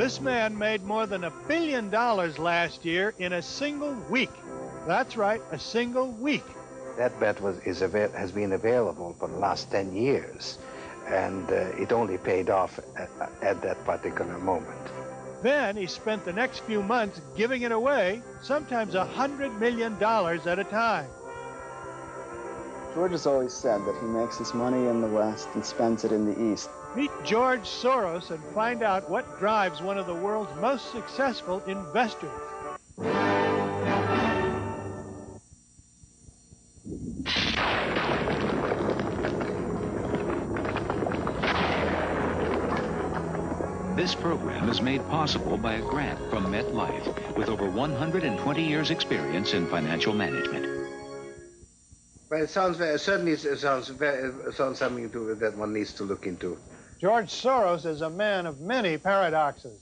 This man made more than $1 billion last year in a single week. That's right, a single week. That bet has been available for the last 10 years, and it only paid off at that particular moment. Then he spent the next few months giving it away, sometimes $100 million at a time. George has always said that he makes his money in the West and spends it in the East. Meet George Soros and find out what drives one of the world's most successful investors. This program is made possible by a grant from MetLife, with over 120 years' experience in financial management. Well, it sounds certainly sounds something that one needs to look into. George Soros is a man of many paradoxes.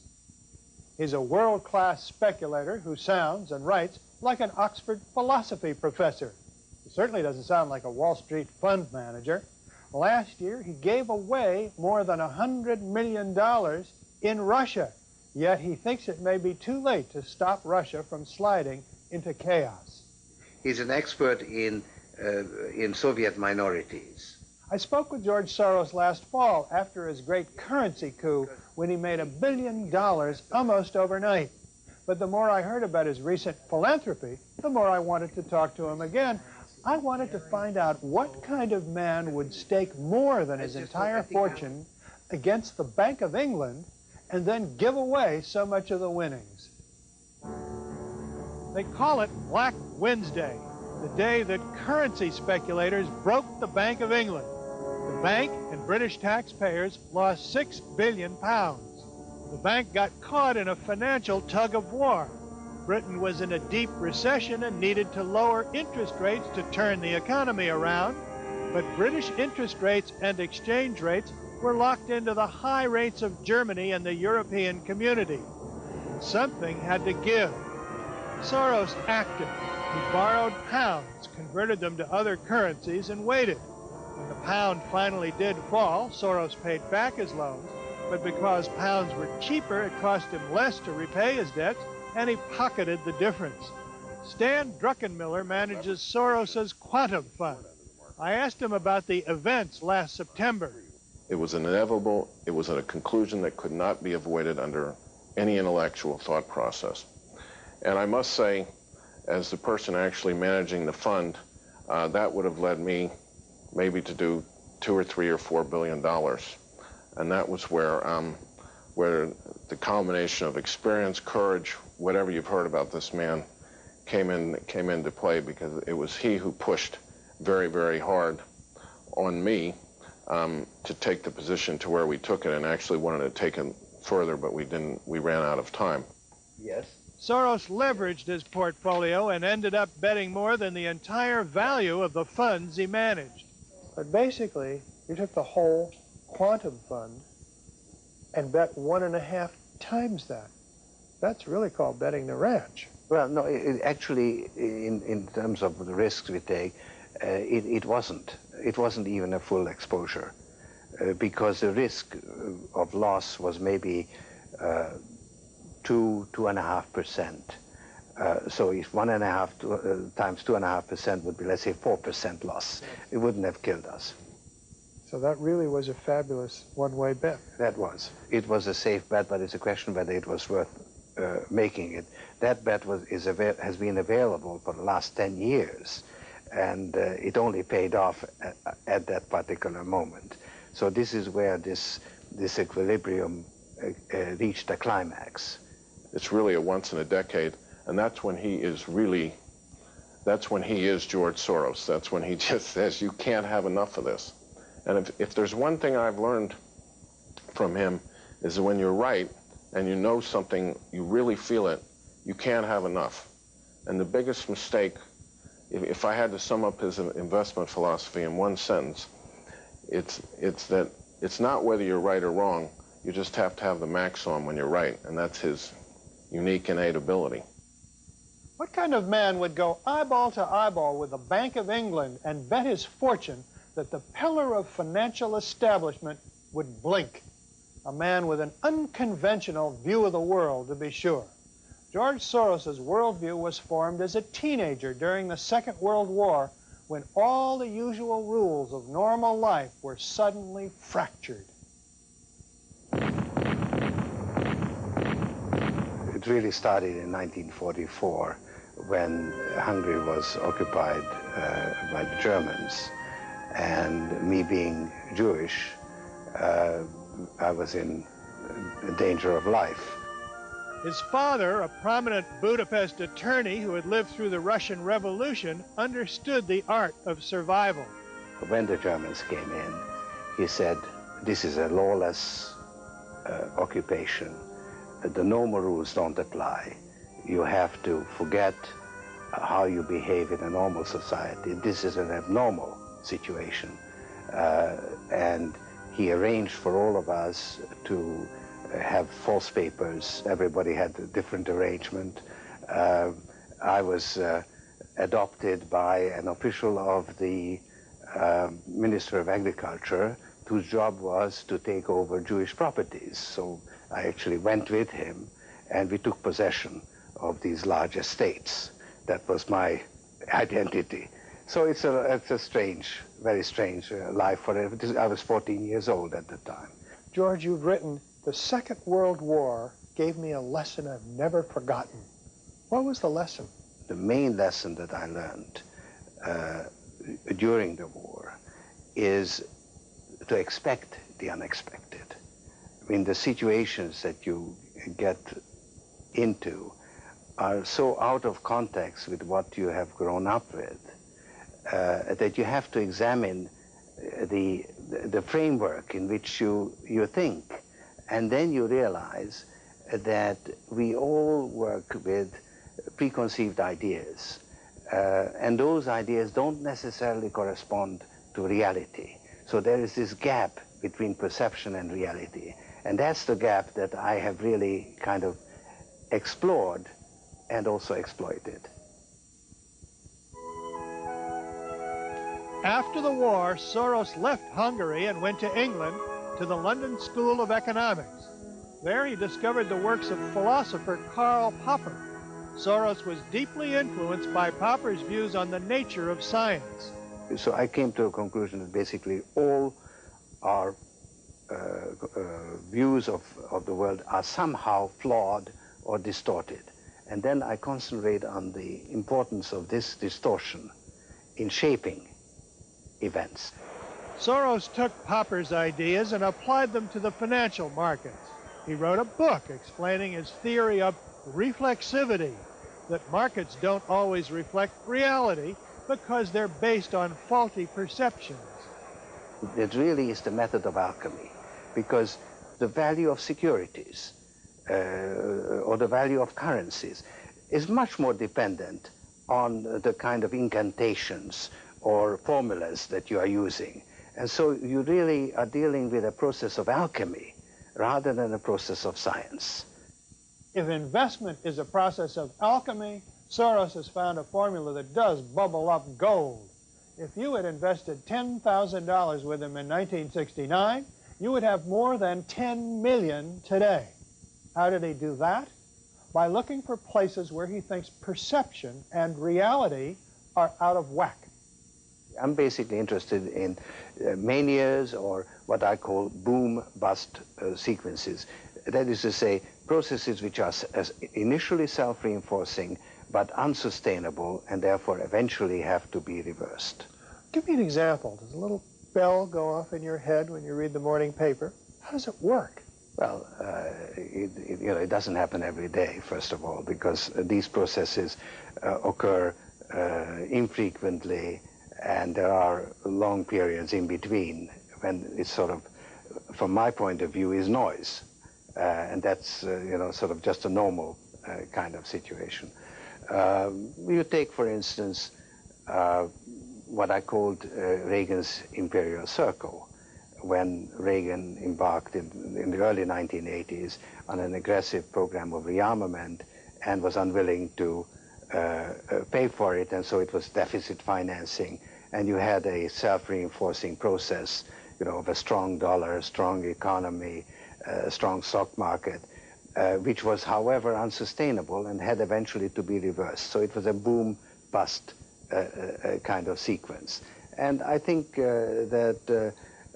He's a world-class speculator who sounds and writes like an Oxford philosophy professor. He certainly doesn't sound like a Wall Street fund manager. Last year, he gave away more than $100 million in Russia, yet he thinks it may be too late to stop Russia from sliding into chaos. He's an expert in Soviet minorities. I spoke with George Soros last fall after his great currency coup when he made $1 billion almost overnight. But the more I heard about his recent philanthropy, the more I wanted to talk to him again. I wanted to find out what kind of man would stake more than his entire fortune against the Bank of England and then give away so much of the winnings. They call it Black Wednesday, the day that currency speculators broke the Bank of England. The bank and British taxpayers lost £6 billion. The bank got caught in a financial tug-of-war. Britain was in a deep recession and needed to lower interest rates to turn the economy around, but British interest rates and exchange rates were locked into the high rates of Germany and the European community. Something had to give. Soros acted. He borrowed pounds, converted them to other currencies, and waited. When the pound finally did fall, Soros paid back his loans, but because pounds were cheaper, it cost him less to repay his debts, and he pocketed the difference. Stan Druckenmiller manages Soros's quantum fund. I asked him about the events last September. It was inevitable. It was a conclusion that could not be avoided under any intellectual thought process. And I must say, as the person actually managing the fund, that would have led me maybe to do $2 or $3 or $4 billion. And that was where the combination of experience, courage, whatever you've heard about this man, came into play, because it was he who pushed very, very hard on me to take the position to where we took it, and actually wanted to take it further, but we didn't. We ran out of time. Yes. Soros leveraged his portfolio and ended up betting more than the entire value of the funds he managed. But basically, you took the whole quantum fund and bet 1.5 times that. That's really called betting the ranch. Well, no, actually, in terms of the risks we take, it wasn't. It wasn't even a full exposure, because the risk of loss was maybe 2.5%. So if 1.5 times 2.5% would be, let's say, 4% loss, it wouldn't have killed us. So that really was a fabulous one-way bet. That was. It was a safe bet, but it's a question whether it was worth making it. That bet has been available for the last 10 years, and it only paid off at that particular moment. So this is where this equilibrium reached a climax. It's really a once in a decade, and that's when he is George Soros. That's when he just says, you can't have enough of this. And if there's one thing I've learned from him, is that when you're right and you know something, you really feel it, you can't have enough. And the biggest mistake, if I had to sum up his investment philosophy in one sentence, it's that it's not whether you're right or wrong, you just have to have the max on when you're right, and that's his unique innate ability. What kind of man would go eyeball to eyeball with the Bank of England and bet his fortune that the pillar of financial establishment would blink? a man with an unconventional view of the world, to be sure. George Soros's worldview was formed as a teenager during the Second World War, when all the usual rules of normal life were suddenly fractured. It really started in 1944 when Hungary was occupied by the Germans. And me being Jewish, I was in danger of life. His father, a prominent Budapest attorney who had lived through the Russian Revolution, understood the art of survival. When the Germans came in, he said, this is a lawless occupation. The normal rules don't apply. You have to forget how you behave in a normal society. This is an abnormal situation. And he arranged for all of us to have false papers. Everybody had a different arrangement. I was adopted by an official of the Minister of Agriculture, whose job was to take over Jewish properties. So I actually went with him, and we took possession of these large estates. That was my identity. So it's a strange, very strange life for it. I was 14 years old at the time. George, you've written, "The Second World War gave me a lesson I've never forgotten." What was the lesson? The main lesson that I learned during the war is to expect the unexpected. I mean, the situations that you get into are so out of context with what you have grown up with that you have to examine the framework in which you think. And then you realize that we all work with preconceived ideas. And those ideas don't necessarily correspond to reality. So there is this gap between perception and reality. And that's the gap that I have really kind of explored and also exploited. After the war, Soros left Hungary and went to England to the London School of Economics. There he discovered the works of philosopher Karl Popper. Soros was deeply influenced by Popper's views on the nature of science. So I came to a conclusion that basically all our views of the world are somehow flawed or distorted. And then I concentrate on the importance of this distortion in shaping events. Soros took Popper's ideas and applied them to the financial markets. He wrote a book explaining his theory of reflexivity, that markets don't always reflect reality because they're based on faulty perceptions. It really is the method of alchemy, because the value of securities or the value of currencies is much more dependent on the kind of incantations or formulas that you are using. And so you really are dealing with a process of alchemy rather than a process of science. If investment is a process of alchemy, Soros has found a formula that does bubble up gold. If you had invested $10,000 with him in 1969, you would have more than 10 million today. How did he do that? By looking for places where he thinks perception and reality are out of whack. I'm basically interested in manias, or what I call boom-bust sequences. That is to say, processes which are initially self-reinforcing but unsustainable and therefore eventually have to be reversed. Give me an example. Does a little bell go off in your head when you read the morning paper? How does it work? Well, it doesn't happen every day, first of all, because these processes occur infrequently, and there are long periods in between when it's sort of, from my point of view, is noise. And that's, sort of just a normal kind of situation. You take, for instance, what I called Reagan's imperial circle, when Reagan embarked in the early 1980s on an aggressive program of rearmament and was unwilling to pay for it, and so it was deficit financing, and you had a self-reinforcing process, of a strong dollar, strong economy, strong stock market, which was, however, unsustainable and had eventually to be reversed. So it was a boom-bust kind of sequence. And I think that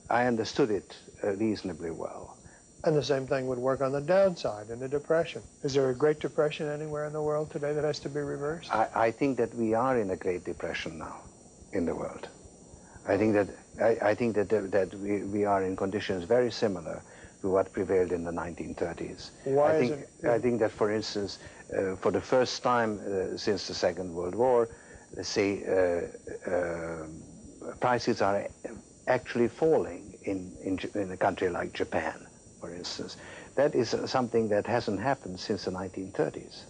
I understood it reasonably well. And the same thing would work on the downside in the Depression. Is there a Great Depression anywhere in the world today that has to be reversed? I think that we are in a Great Depression now in the world. I think that we are in conditions very similar to what prevailed in the 1930s. Why I think that, for instance, for the first time since the Second World War, let's say, prices are actually falling in a country like Japan, for instance. That is something that hasn't happened since the 1930s.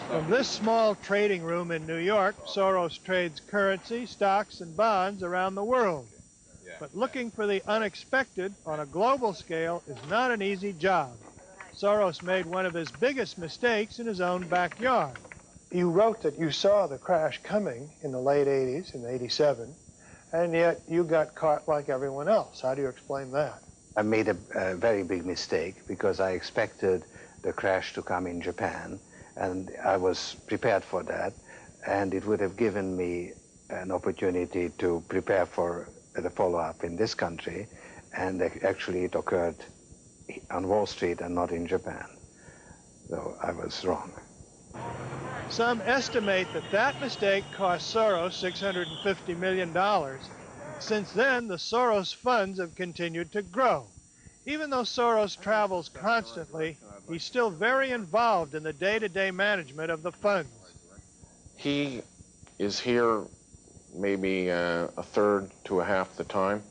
From this small trading room in New York, Soros trades currency, stocks, and bonds around the world. But looking for the unexpected on a global scale is not an easy job. Soros made one of his biggest mistakes in his own backyard. You wrote that you saw the crash coming in the late 80s, in 87, and yet you got caught like everyone else. How do you explain that? I made a very big mistake because I expected the crash to come in Japan, and I was prepared for that, and it would have given me an opportunity to prepare for the follow-up in this country, and actually it occurred on Wall Street and not in Japan. So I was wrong. Some estimate that that mistake cost Soros $650 million. Since then, the Soros funds have continued to grow. Even though Soros travels constantly, he's still very involved in the day-to-day management of the funds. He is here maybe a third to a half the time.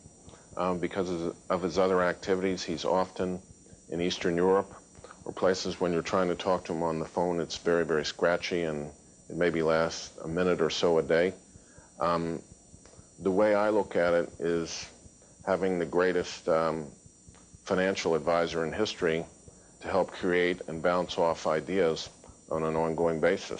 Because of his other activities, he's often in Eastern Europe, or places when you're trying to talk to him on the phone, it's very, very scratchy, and it maybe lasts a minute or so a day. The way I look at it is having the greatest financial advisor in history to help create and bounce off ideas on an ongoing basis.